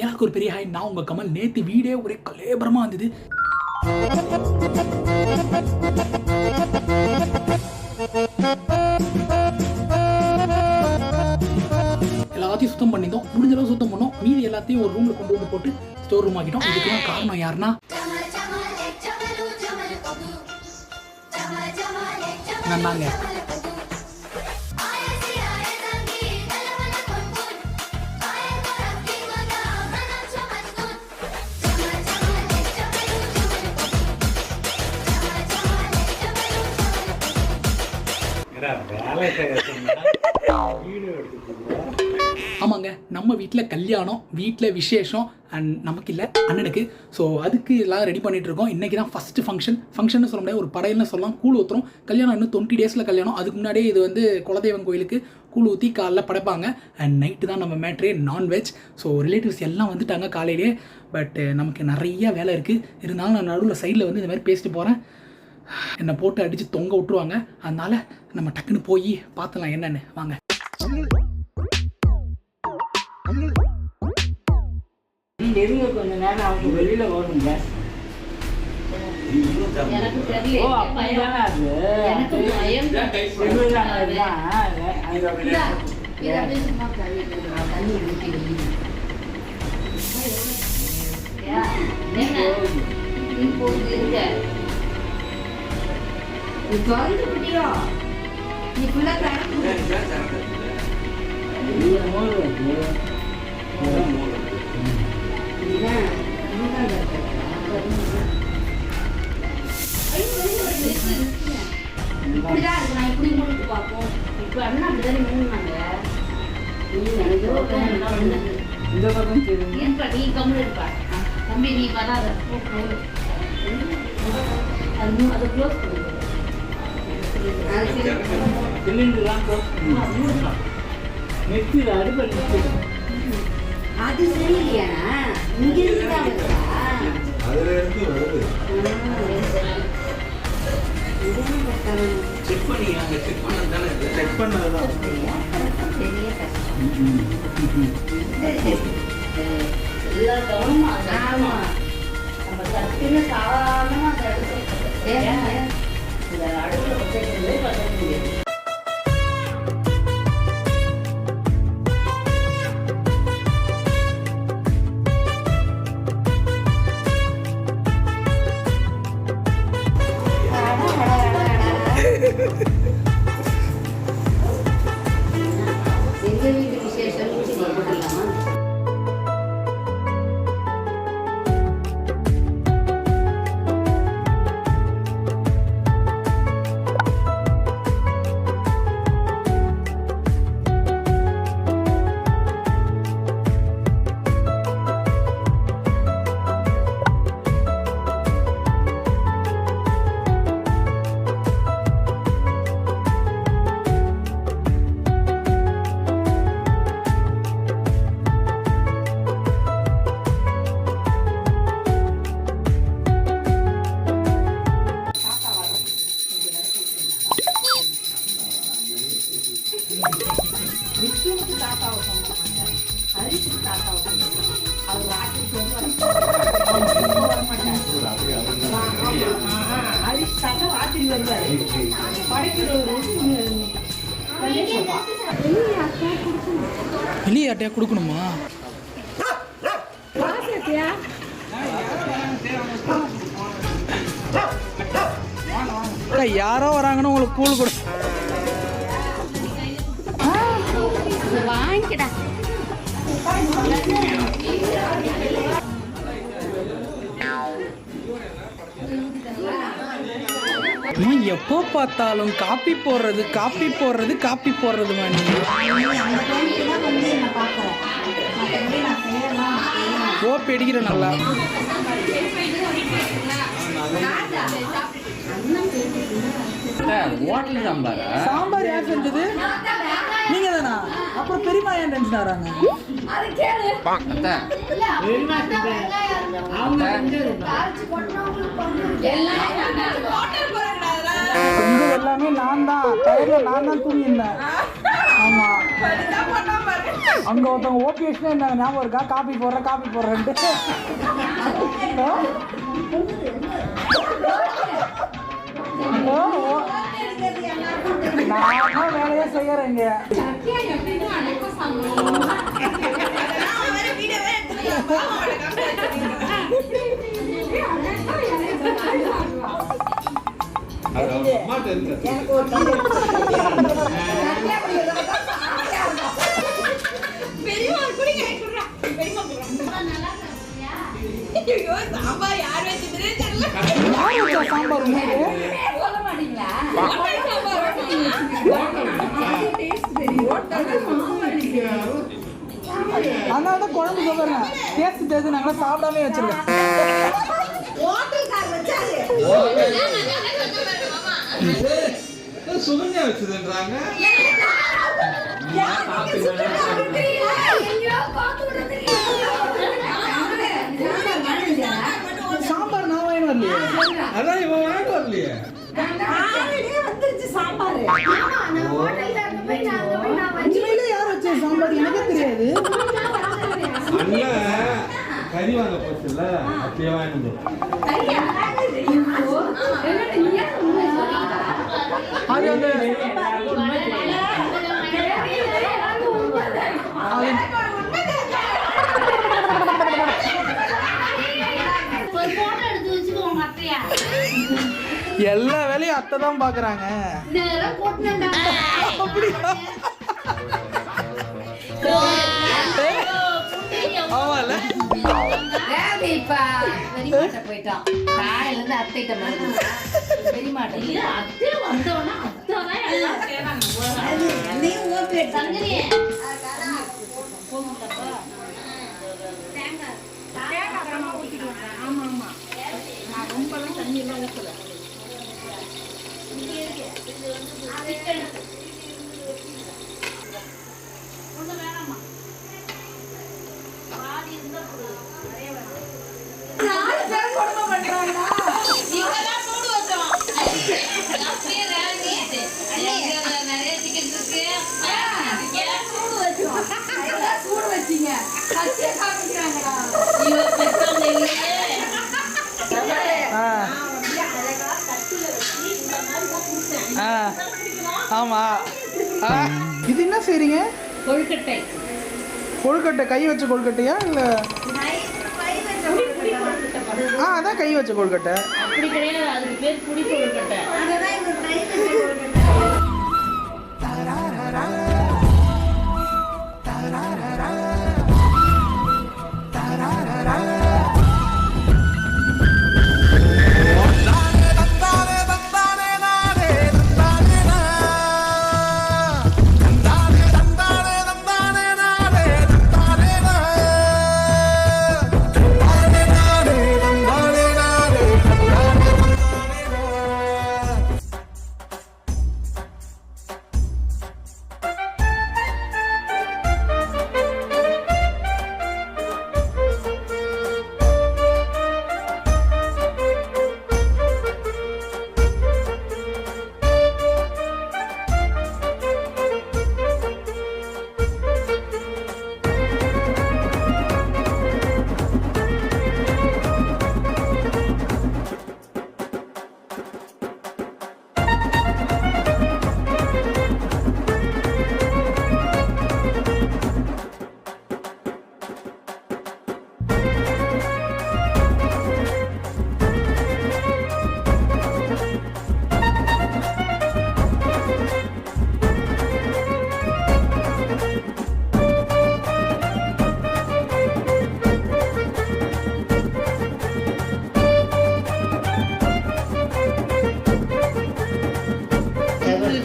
எனக்கு ஒரு பெரிய ஹாய். நான் உங்கள் கமல். நேற்று வீடே ஒரே கலேபரமாக இருந்தது. எல்லாத்தையும் சுத்தம் பண்ணிட்டோம். முடிஞ்ச அளவு சுத்தம் பண்ணோம். மீதி எல்லாத்தையும் ஒரு ரூமில் கொண்டு வந்து போட்டு ஸ்டோர் ரூம் ஆக்கிட்டோம். இதுக்கெல்லாம் காரணம் யாருன்னா நாங்க. ஆமாங்க, நம்ம வீட்டில் கல்யாணம், வீட்டில் விசேஷம் அண்ட் நமக்கு இல்லை அண்ணனுக்கு. ஸோ அதுக்கு எல்லாம் ரெடி பண்ணிட்டு இருக்கோம். இன்றைக்கி தான் ஃபஸ்ட்டு ஃபங்க்ஷன் சொல்ல முடியாது, ஒரு படையல்னு சொல்லலாம். கூழ் ஊற்றுறோம். கல்யாணம் இன்னும் 20 டேஸில் கல்யாணம். அதுக்கு முன்னாடியே இது வந்து குலதெய்வம் கோயிலுக்கு கூழ் ஊற்றி காலைல படைப்பாங்க. அண்ட் நைட்டு தான் நம்ம மேட்ரே நான்வெஜ். ஸோ ரிலேட்டிவ்ஸ் எல்லாம் வந்துட்டாங்க காலையிலே. பட் நமக்கு நிறையா வேலை இருக்குது. இருந்தாலும் நான் நடுவில் சைடில் வந்து இந்த மாதிரி பேசிட்டு போகிறேன். என்னை போட்டு அடித்து தொங்க விட்டுருவாங்க. அதனால் நம்ம டக்குன்னு போய் பார்த்துலாம் என்னென்னு. வாங்க. கொஞ்ச நேரம் அவங்க வெளியில ஓடுங்க. எனக்கு தெரியல. ஓ அப்படிதானே அது. எனக்கு பயம். செல்லுதானே இதுதான். இத அப்படியே சும்மா தண்ணி ஊத்தி வைங்க. என்ன நீ போய் இருக்க. நீ வந்து பிடியா. நீ ஃபுல்லா கரெக்ட். நீ மோர் வந்து. மோர். இப்படிதான் இருக்கு. நான் இப்படி மூணுக்கு பார்ப்போம். இப்ப அண்ணா அப்படிதானே மூணுனாங்க. இந்த பக்கம் இருப்பா. நீ கம்முன்னு இருப்பா. தம்பி நீ வராத. அதை க்ளோஸ் பண்ணு. சிலிண்டர்லாம் க்ளோஸ் பண்ணு. நெத்தில அடுப்பை நிற்குது. அது சரியில்லையா? இங்க இருந்தா அதுல இருந்து வருது. செக் பண்ணியாங்க. செக் பண்ணதானே. செக் பண்ணதான் பெரிய கஷ்டம். எல்லா கவனமா. ஆமா, நம்ம சத்தியமா சாதாரணமா அடுப்புல பச்சை பச்சை முடியாது. எங்க வீட்டு விசேஷம் போடலாமா? வெளியே யார்ட்டையா கொடுக்கணுமா? யாரோ வராங்கன்னு உங்களுக்கு கூழ் கொடு. வாங்கிடா. எப்போ பார்த்தாலும் காப்பி போடுறது மணி. ஓப்பி அடிக்கிற நல்லா. சாம்பார் யார் செஞ்சது? நீங்க தானா? அப்புறம் பெரியமா ஏன் டென்ஷன் ஆறாங்க? எல்லாமே நான் தான் தூங்கியிருந்தேன். ஆமா, அங்கே ஒருத்தவங்க ஓபிஎஸ்னே இருந்தாங்க, ஞாபகம் இருக்கா? காப்பி போடுறேன்ட்டு. நான் வேலையே செய்யறேங்க. சாம்பார் அதனால தான் குழம்பு சொல்லுங்க. டேஸ்ட் தெரிஞ்சு நாங்களாம் சாப்பிடாமே வச்சிருக்கோம். சுகன்யா வச்சதுன்றாங்க. சாம்பார் நான் வாங்கி வரலையே. அதான் இவன் வாங்கி வரலையே. யார் வச்ச சாம்பார் எனக்கே தெரியாது. அண்ணன் கறி வாங்க போச்சுல்ல, அப்படியே வாங்கிட்டு அது அந்த எல்லா வேலையும் அத்தை தான் பாக்குறாங்க. போயிட்டான் காலையில இருந்து அத்தைட்ட பெரியமாட்ட அத்தை வந்தோன்னா ரொம்பலாம் தண்ணி எல்லாம் ஊற்றல. ஆமா, இது என்ன செய்றீங்க? கொழுக்கட்டை. கொழுக்கட்டை கை வச்ச கொழுக்கட்டையா இல்ல? அதான் கை வச்ச கொழுக்கட்டை. அப்படி கிடையாது, அதுக்கு பேர் புடி கொழுக்கட்டை.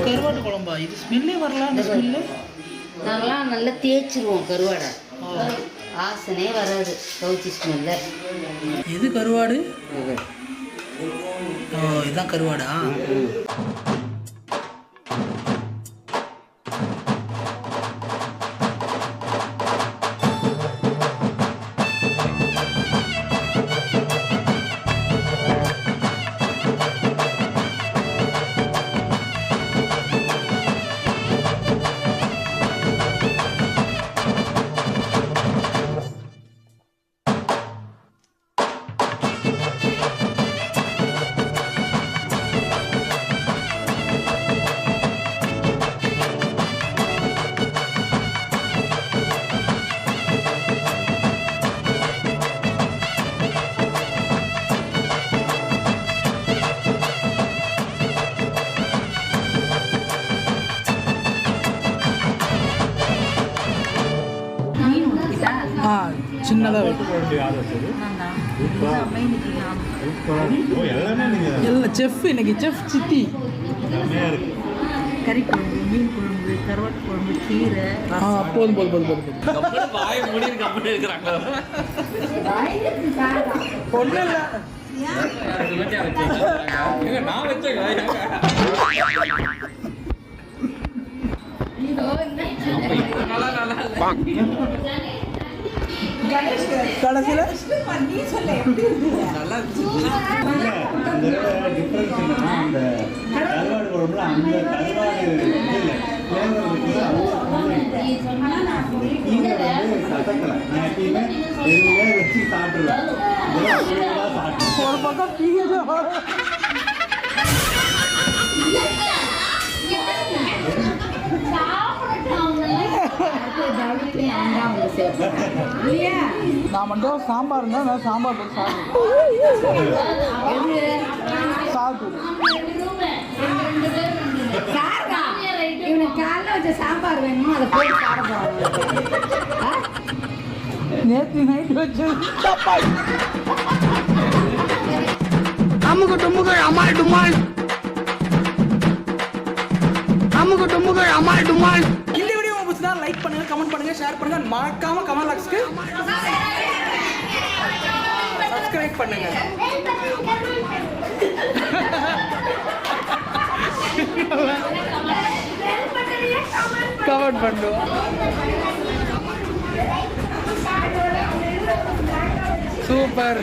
கருவாட்டு குழம்பா? இது ஸ்மெல்லே வரலாம். அந்த ஸ்மெல்லு நாங்களாம் நல்லா தேய்ச்சிருவோம் கருவாடை, ஆசனே வராது கவுச்சி ஸ்மெல்ல. எது கருவாடு? இதுதான் கருவாடா? சின்னதாக எல்லாம் செஃப் இன்னைக்கு செஃப் சித்தி கறி குழம்பு மீன் குழம்பு கருவாட்டு குழம்பு கீரை போதும் போதும் போதும் போதும் ஒன்றும் இல்லை கடைசியில் ஒரு பக்கம் நான் மட்டும் சாம்பார் இருந்தால் நான் சாம்பார் போட்டு சாப்பிட்டு இவனுக்கு காலைல வச்ச சாம்பார் வேணுமோ அதை போட்டு சாப்பிடுவாங்க. நேற்று நைட்டு வச்சு அமுக டுமுகள் அமால் டுமால் அமுக டுமுகள் அமால் டுமால். இந்த வீடியோ பிடிச்சதா லைக் பண்ணுங்க, கமெண்ட் பண்ணுங்க, ஷேர் பண்ணுங்க, மறக்காம கமல் லாக்ஸ்க்கு சப்ஸ்கிரைப் பண்ணுங்க. கமெண்ட் பண்ணுவோம். சூப்பர்.